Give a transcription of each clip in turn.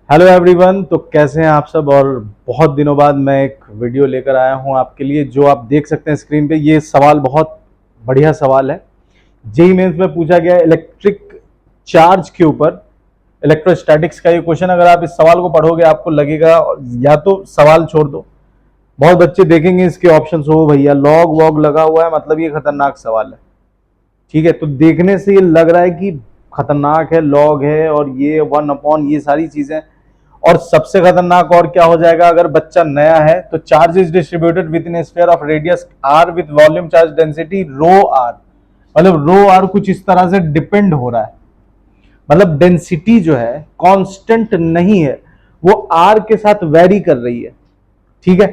Hello everyone. तो कैसे हैं आप सब। और बहुत दिनों बाद मैं एक वीडियो लेकर आया हूं आपके लिए। जो आप देख सकते हैं स्क्रीन पे, ये सवाल बहुत बढ़िया सवाल है। जेईई मेंस में पूछा गया इलेक्ट्रिक चार्ज के ऊपर इलेक्ट्रोस्टैटिक्स का ये क्वेश्चन। अगर आप इस सवाल को पढ़ोगे आपको लगेगा या तो सवाल छोड़ दो, बहुत बच्चे देखेंगे इसके ऑप्शन हो भैया लॉग वॉग लगा हुआ है, मतलब ये खतरनाक सवाल है। ठीक है, तो देखने से ये लग रहा है कि खतरनाक है, लॉग है और ये वन अपॉन ये सारी चीजें। और सबसे खतरनाक और क्या हो जाएगा अगर बच्चा नया है, तो charge is distributed within sphere of radius R with volume charge density rho R. मतलब रो आर कुछ इस तरह से डिपेंड हो रहा है, मतलब डेंसिटी जो है कांस्टेंट नहीं है, वो आर के साथ वेरी कर रही है। ठीक है,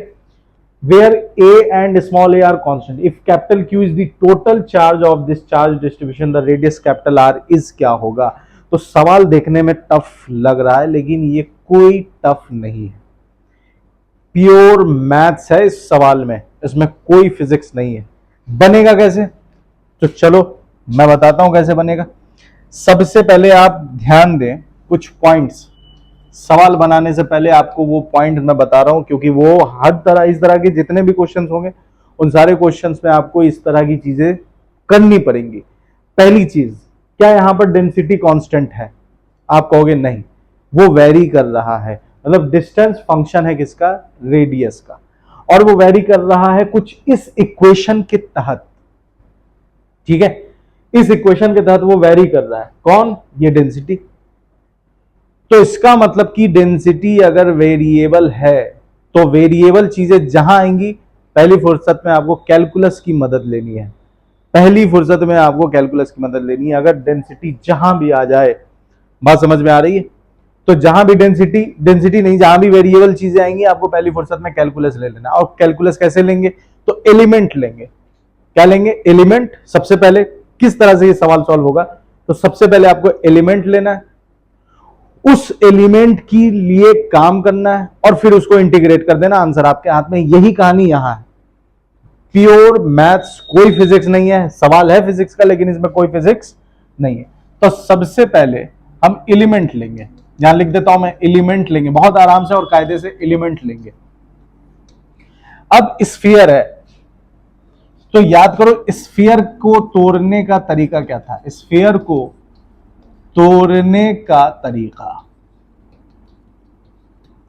where a and small a are constant, if capital Q is the total charge of this charge distribution, the radius capital R is क्या होगा। तो सवाल देखने में टफ लग रहा है लेकिन ये कोई टफ नहीं है, प्योर मैथ्स है इस सवाल में, इसमें कोई फिजिक्स नहीं है। बनेगा कैसे, तो चलो मैं बताता हूं कैसे बनेगा। सबसे पहले आप ध्यान दें कुछ पॉइंट्स, सवाल बनाने से पहले आपको वो पॉइंट मैं बता रहा हूं, क्योंकि वो हर तरह इस तरह के जितने भी क्वेश्चंस होंगे उन सारे क्वेश्चंस में आपको इस तरह की चीजें करनी पड़ेंगी। पहली चीज, क्या यहां पर डेंसिटी कांस्टेंट है। आप कहोगे नहीं, वो वेरी कर रहा है, मतलब डिस्टेंस फंक्शन है किसका, रेडियस का, और वो वेरी कर रहा है कुछ इस इक्वेशन के तहत। ठीक है, इस इक्वेशन के तहत वो वेरी कर रहा है, कौन, ये डेंसिटी। तो इसका मतलब कि डेंसिटी अगर वेरिएबल है तो वेरिएबल चीजें जहां आएंगी पहली फुर्सत में आपको कैलकुलस की मदद लेनी है। पहली फुर्सत में आपको कैलकुलस की मदद लेनी है। अगर डेंसिटी जहां भी आ जाए, बात समझ में आ रही है, तो जहां भी डेंसिटी डेंसिटी नहीं, जहां भी वेरिएबल चीजें आएंगी आपको पहली फुर्सत में कैलकुलस ले लेना। और कैलकुलस कैसे लेंगे, तो एलिमेंट लेंगे। क्या लेंगे, एलिमेंट। सबसे पहले किस तरह से ये सवाल सॉल्व होगा, तो सबसे पहले आपको एलिमेंट लेना है, उस एलिमेंट के लिए काम करना है और फिर उसको इंटीग्रेट कर देना, आंसर आपके हाथ में। यही कहानी यहां है, प्योर मैथ्स, कोई फिजिक्स नहीं है। सवाल है फिजिक्स का लेकिन इसमें कोई फिजिक्स नहीं है। तो सबसे पहले हम एलिमेंट लेंगे, यहां लिख देता हूं मैं, एलिमेंट लेंगे बहुत आराम से और कायदे से एलिमेंट लेंगे। अब स्फीयर है, तो याद करो स्फीयर को तोड़ने का तरीका क्या था। स्फीयर को तोड़ने का तरीका,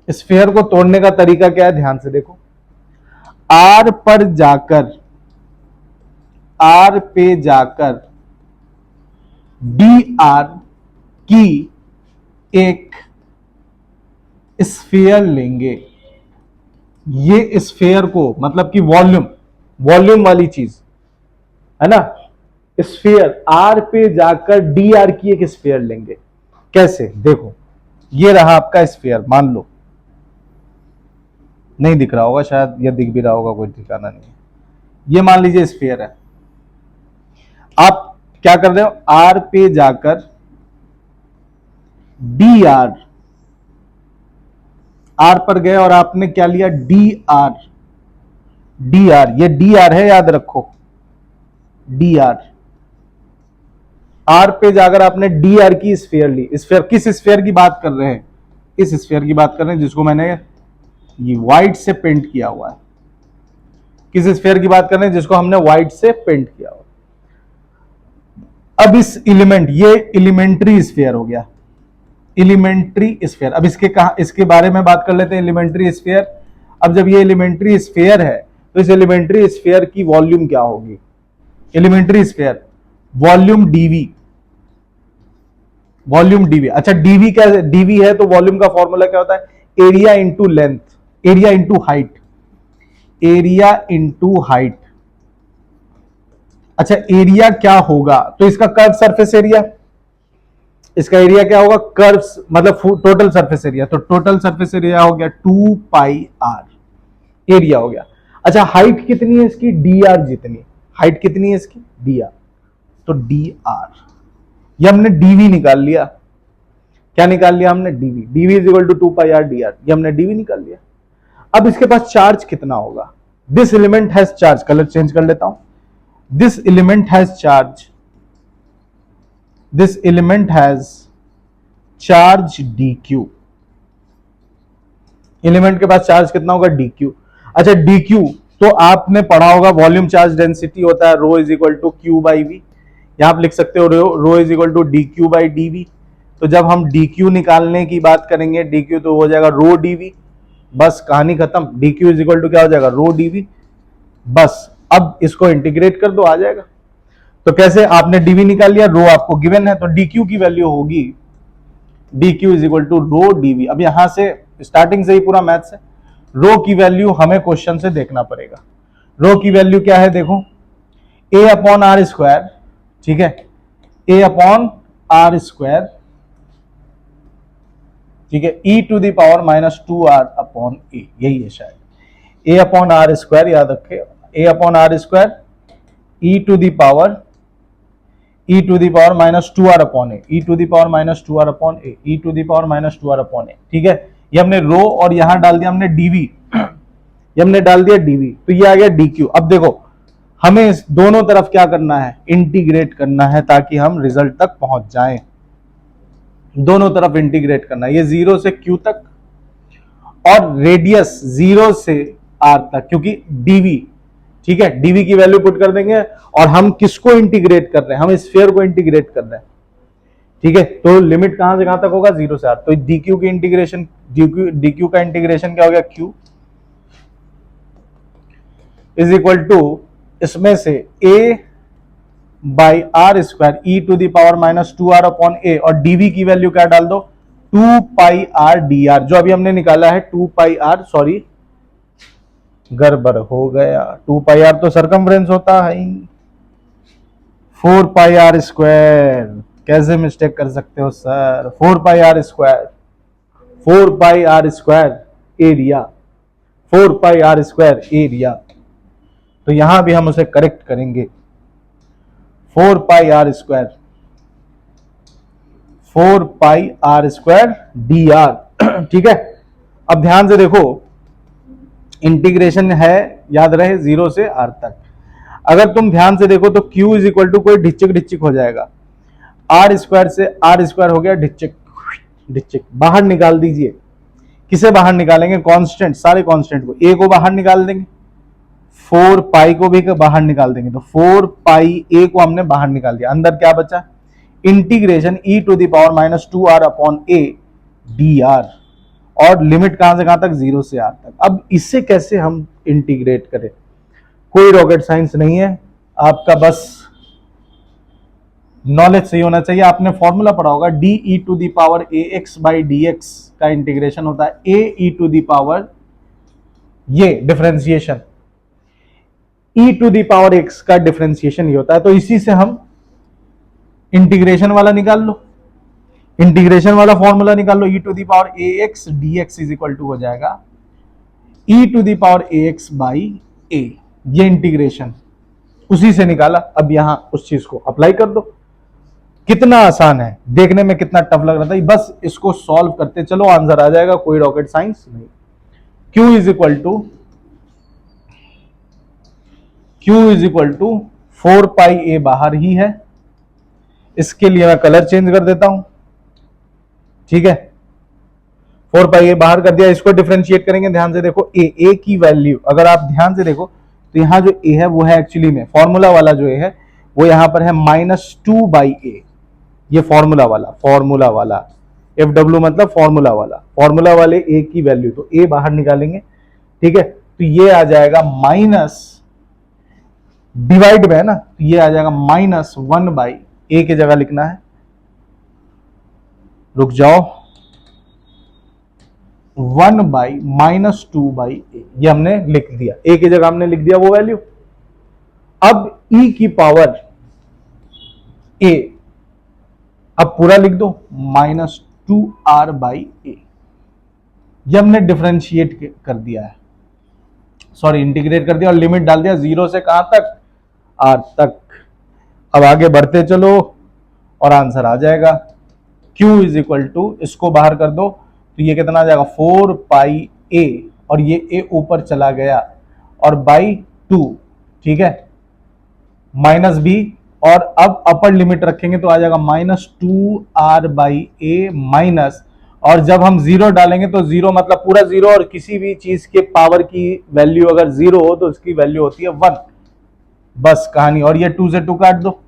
स्फीयर को तोड़ने का तरीका क्या है, ध्यान से देखो। आर पर जाकर, आर पे जाकर डी आर की एक स्फीयर लेंगे। ये स्फीयर को मतलब कि वॉल्यूम, वॉल्यूम वाली चीज है ना, स्फीयर आर पे जाकर डी आर की एक स्फीयर लेंगे। कैसे, देखो ये रहा आपका स्फीयर, मान लो, नहीं दिख रहा होगा शायद, या दिख भी रहा होगा कोई ठिकाना नहीं है। ये मान लीजिए स्फीयर है, आप क्या कर रहे हो, आर पे जाकर डी आर, आर पर गए और आपने क्या लिया, डी आर। डी आर, ये डी आर है, याद रखो, डी आर। आर पे जाकर आपने डी आर की स्फीयर ली। स्फीयर, किस स्फीयर की बात कर रहे हैं, इस स्फीयर की बात कर रहे हैं जिसको मैंने ये व्हाइट से पेंट किया हुआ है। किस स्फीयर की बात कर रहे हैं, जिसको हमने व्हाइट से पेंट किया हुआ। अब इस एलिमेंट, ये एलिमेंट्री स्फीयर हो गया, एलिमेंट्री स्फीयर। अब इसके कहा, इसके बारे में बात कर लेते हैं, एलिमेंट्री स्फीयर। अब जब ये एलिमेंट्री स्फीयर है तो इस एलिमेंट्री स्फीयर की वॉल्यूम क्या होगी, elementary sphere volume dv, volume dv. अच्छा डीवी क्या, डीवी है तो वॉल्यूम का फॉर्मूला क्या होता है, area into length, area into height, area into height. अच्छा एरिया क्या होगा, तो इसका कर्व सरफेस एरिया, इसका एरिया क्या होगा, कर्व्स मतलब टोटल सरफेस एरिया, तो टोटल सरफेस एरिया हो गया 2 पाई आर, एरिया हो गया। अच्छा हाइट कितनी है इसकी, डी आर जितनी, हाइट कितनी है इसकी, डी आर, तो डी आर। ये हमने डीवी निकाल लिया, क्या निकाल लिया हमने, dv. Dv is equal to 2 pi R D R, ये हमने डीवी निकाल लिया। अब इसके पास चार्ज कितना होगा, this element has charge, colour change कर लेता हूं, this element has charge, this element has charge dq, element के पास चार्ज कितना होगा, dq। अच्छा dq तो आपने पढ़ा होगा वॉल्यूम चार्ज डेंसिटी होता है rho is equal to Q by V. यहां आप लिख सकते हो rho is equal to D Q by D V. तो जब हम डी क्यू निकालने की बात करेंगे डी क्यू तो हो जाएगा रो डी वी, बस कहानी खत्म। D q is equal to क्या हो जाएगा, रो डी वी। बस अब इसको इंटीग्रेट कर दो, आ जाएगा। तो कैसे, आपने डीवी निकाल लिया, रो आपको गिवन है, तो डी क्यू की वैल्यू होगी d q is equal to rho dv. अब यहां से स्टार्टिंग से ही पूरा मैथ्स है। रो की वैल्यू हमें क्वेश्चन से देखना पड़ेगा। रो की वैल्यू क्या है, देखो ए अपॉन आर स्क्वायर, ठीक है, ए अपॉन आर स्क्वायर, ठीक है, E to the power minus two R upon A, यही है शायद। ए अपॉन आर स्क्वायर, याद रखे, A upon R square E to the power minus two R upon A, E to the power minus two R upon A, E to the power minus two R upon A, ठीक है। ये हमने रो और यहां डाल दिया हमने DV, ये हमने डाल दिया डीवी, तो ये आ गया डी क्यू। अब देखो हमें इस दोनों तरफ क्या करना है, इंटीग्रेट करना है ताकि हम रिजल्ट तक पहुंच जाएं। दोनों तरफ इंटीग्रेट करना है, ये जीरो से क्यू तक और रेडियस जीरो से आर तक, क्योंकि डीवी, ठीक है, डीवी की वैल्यू पुट कर देंगे। और हम किसको इंटीग्रेट कर रहे हैं, हम स्फीयर को इंटीग्रेट कर रहे हैं, ठीक है। तो लिमिट कहां से कहां तक होगा, जीरो से आर। तो डी क्यू की इंटीग्रेशन, डी क्यू का इंटीग्रेशन क्या हो गया, क्यू इज इक्वल टू इसमें से a by R square E to the power minus two R upon A, और डीवी की वैल्यू क्या डाल दो, two pi R D R, जो अभी हमने निकाला है टू पाई आर, सॉरी गड़बड़ हो गया, टू पाई आर तो सरकमफ्रेंस होता है, फोर पाई आर स्क्वायर, कैसे मिस्टेक कर सकते हो sir, four pi R square, four pi R square area, four pi R square area. तो यहां भी हम उसे करेक्ट करेंगे, four pi R square, four pi R square d R, ठीक है। अब ध्यान से देखो, इंटीग्रेशन है, याद रहे, जीरो से आर तक। अगर तुम ध्यान से देखो तो Q इज इक्वल टू कोई ढिच्चिक ढिच्चिक हो जाएगा, आर स्क्वायर से आर स्क्वायर हो गया ढिच्चिक ढिच्चिक, बाहर निकाल दीजिए। किसे बाहर निकालेंगे, कांस्टेंट, सारे कांस्टेंट को, ए को बाहर निकाल देंगे, फोर पाई को भी बाहर निकाल देंगे, तो फोर पाई ए को हमने बाहर निकाल दिया, अंदर क्या बचा, integration e to the power minus two R upon a d R, और लिमिट कहां से कहां तक, जीरो से आर तक। अब इससे कैसे हम इंटीग्रेट करें, कोई रॉकेट साइंस नहीं है, आपका बस नॉलेज सही होना चाहिए। आपने फॉर्मूला पढ़ा होगा, d e to the power A x by d x का इंटीग्रेशन होता है a E to the power, ये differentiation e to the power x का डिफरेंशिएशन ये होता है। तो इसी से हम इंटीग्रेशन वाला निकाल लो, इंटीग्रेशन वाला फॉर्मूला निकाल लो, E to the power A X D X is equal to हो जाएगा E to the power A x by A, ये इंटीग्रेशन उसी से निकाला। अब यहां उस चीज को अप्लाई कर दो, कितना आसान है, देखने में कितना टफ लग रहा था, बस इसको सॉल्व करते चलो, आंसर आ जाएगा, कोई रॉकेट साइंस नहीं। Q is equal to four pi A बाहर ही है, इसके लिए मैं कलर चेंज कर देता हूं, ठीक है, फोर पाई ए बाहर कर दिया, इसको डिफरेंशिएट करेंगे। ध्यान से देखो, ए की वैल्यू, अगर आप ध्यान से देखो तो यहां जो ए है वो है एक्चुअली में फॉर्मूला वाला जो ए है वो यहां पर है माइनस टू बाई ए, ये फॉर्मूला वाला एफ डब्ल्यू मतलब फॉर्मूला वाले ए की वैल्यू, तो ए बाहर निकालेंगे, ठीक है, तो ये आ जाएगा माइनस, डिवाइड में है ना, तो ये आ जाएगा माइनस वन बाई ए की जगह लिखना है, रुक जाओ, one by minus two by A, ये हमने लिख दिया, ए की जगह हमने लिख दिया वो वैल्यू। अब ई की पावर ए, अब पूरा लिख दो, minus two R by A, ये हमने डिफरेंशिएट कर दिया है, सॉरी इंटीग्रेट कर दिया, और लिमिट डाल दिया जीरो से कहां तक, आर तक। अब आगे बढ़ते चलो और आंसर आ जाएगा, Q इज इक्वल टू, इसको बाहर कर दो तो ये कितना आ जाएगा, फोर पाई ए, और ये ए ऊपर चला गया, और बाई टू, ठीक है, माइनस बी, और अब अपर लिमिट रखेंगे तो आ जाएगा minus two R by a minus और जब हम जीरो डालेंगे तो जीरो मतलब पूरा जीरो, और किसी भी चीज के पावर की वैल्यू अगर जीरो हो तो उसकी वैल्यू होती है 1। बस कहानी। और ये 2 से 2 काट दो,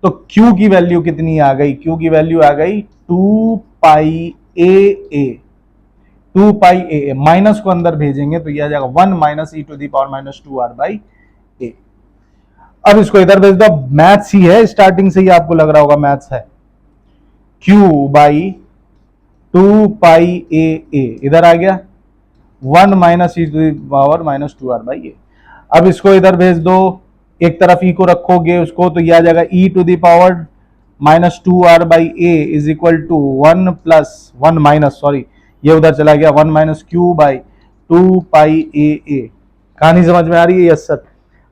तो Q की वैल्यू कितनी आ गई? Q की वैल्यू आ गई 2 pi AA। 2 pi AA minus को अंदर भेजेंगे तो यह आ जाएगा 1 minus e to the power minus 2r by a। अब इसको इधर भेज दो। मैथ्स ही है, स्टार्टिंग से ही आपको लग रहा होगा मैथ्स है। Q बाई 2 पाई AA इधर आ गया 1 minus e to the power minus 2r by a। अब इसको इधर भेज दो, एक तरफ e को रखोगे उसको तो यह आ जाएगा e to the power minus 2r by a is equal to 1 plus 1 minus, sorry ये उधर चला गया, 1 minus Q by 2 pi AA। कहानी समझ में आ रही है? Yes sir.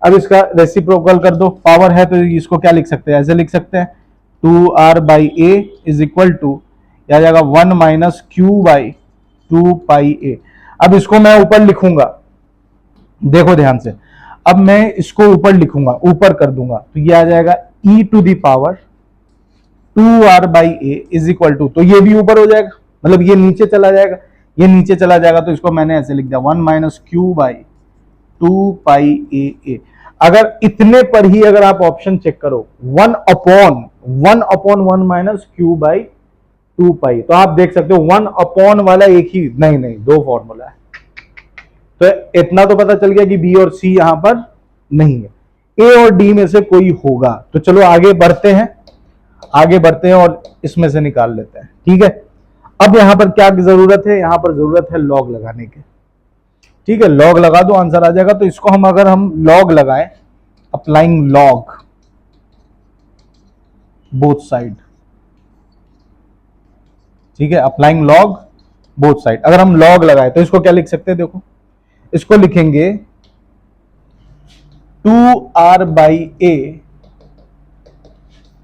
अब इसका रेसिप्रोकल कर दो, पावर है तो इसको क्या लिख सकते हैं? ऐसे लिख सकते हैं 2r by a is equal to आ जाएगा 1 minus Q by 2 pi a। अब इसको मैं ऊपर लिखूंगा, देखो ध्यान से। अब मैं इसको ऊपर लिखूंगा, ऊपर कर दूंगा तो ये आ जाएगा e to the power 2r by a is equal to, तो ये भी ऊपर हो जाएगा, मतलब ये नीचे चला जाएगा, ये नीचे चला जाएगा तो इसको मैंने ऐसे लिख दिया 1 minus Q by 2 pi AA। अगर इतने पर ही अगर आप ऑप्शन चेक करो 1 अपॉन 1 माइनस क्यू बाई 2 पाई, तो आप देख सकते हो 1 अपॉन वाला एक ही नहीं दो फॉर्मूला है। तो इतना तो पता चल गया कि बी और सी यहां पर नहीं है, ए और डी में से कोई होगा। तो चलो आगे बढ़ते हैं और इसमें से निकाल लेते हैं, ठीक है। अब यहां पर क्या जरूरत है? यहां पर जरूरत है लॉग लगाने की, ठीक है। लॉग लगा दो, आंसर आ जाएगा। तो इसको अगर हम लॉग लगाएं, अप्लाइंग लॉग बोथ साइड, ठीक है, अप्लाइंग लॉग बोथ साइड। अगर हम लॉग लगाए तो इसको क्या लिख सकते हैं? देखो इसको लिखेंगे 2r बाई a,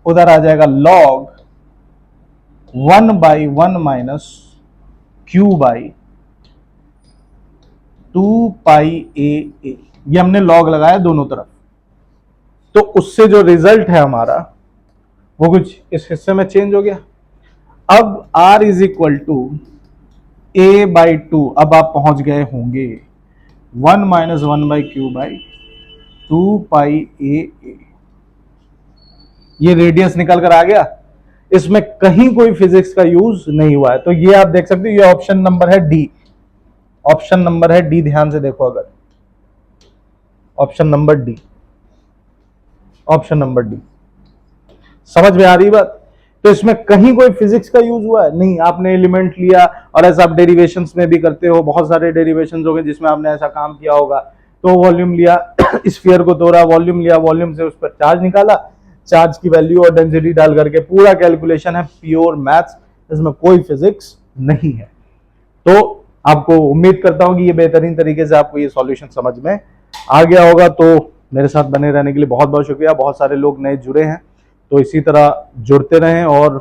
उधर आ जाएगा log 1 by 1 minus Q by 2 pi AA। ये हमने लॉग लगाया दोनों तरफ, तो उससे जो रिजल्ट है हमारा वो कुछ इस हिस्से में चेंज हो गया। अब r is equal to a by 2, अब आप पहुंच गए होंगे 1 minus 1 by q by 2 pi AA। ये रेडियस निकल कर आ गया, इसमें कहीं कोई फिजिक्स का यूज नहीं हुआ है। तो ये आप देख सकते हो, ये ऑप्शन नंबर है डी, ऑप्शन नंबर है डी। ध्यान से देखो, अगर option number D, option number D, समझ में आ रही बात? तो इसमें कहीं कोई फिजिक्स का यूज हुआ है नहीं। आपने एलिमेंट लिया और ऐसा आप डेरिवेशंस में भी करते हो, बहुत सारे डेरिवेशंस हो गए जिसमें आपने ऐसा काम किया होगा। तो वॉल्यूम लिया, स्फीयर को तोड़ा, वॉल्यूम लिया, वॉल्यूम से उस पर चार्ज निकाला, चार्ज की वैल्यू और डेंसिटी डाल करके पूरा कैलकुलेशन है, प्योर मैथ्स, इसमें कोई फिजिक्स नहीं है। तो आपको उम्मीद करता हूं कि ये बेहतरीन तरीके से आपको ये सॉल्यूशन समझ में आ गया होगा। तो मेरे साथ बने रहने के लिए बहुत बहुत शुक्रिया। बहुत सारे लोग नए जुड़े हैं, तो इसी तरह जुड़ते रहें और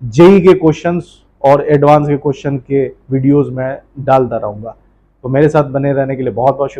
जेई के क्वेश्चंस और एडवांस के क्वेश्चन के वीडियोस में डालता रहूंगा। तो मेरे साथ बने रहने के लिए बहुत बहुत शुक्रिया।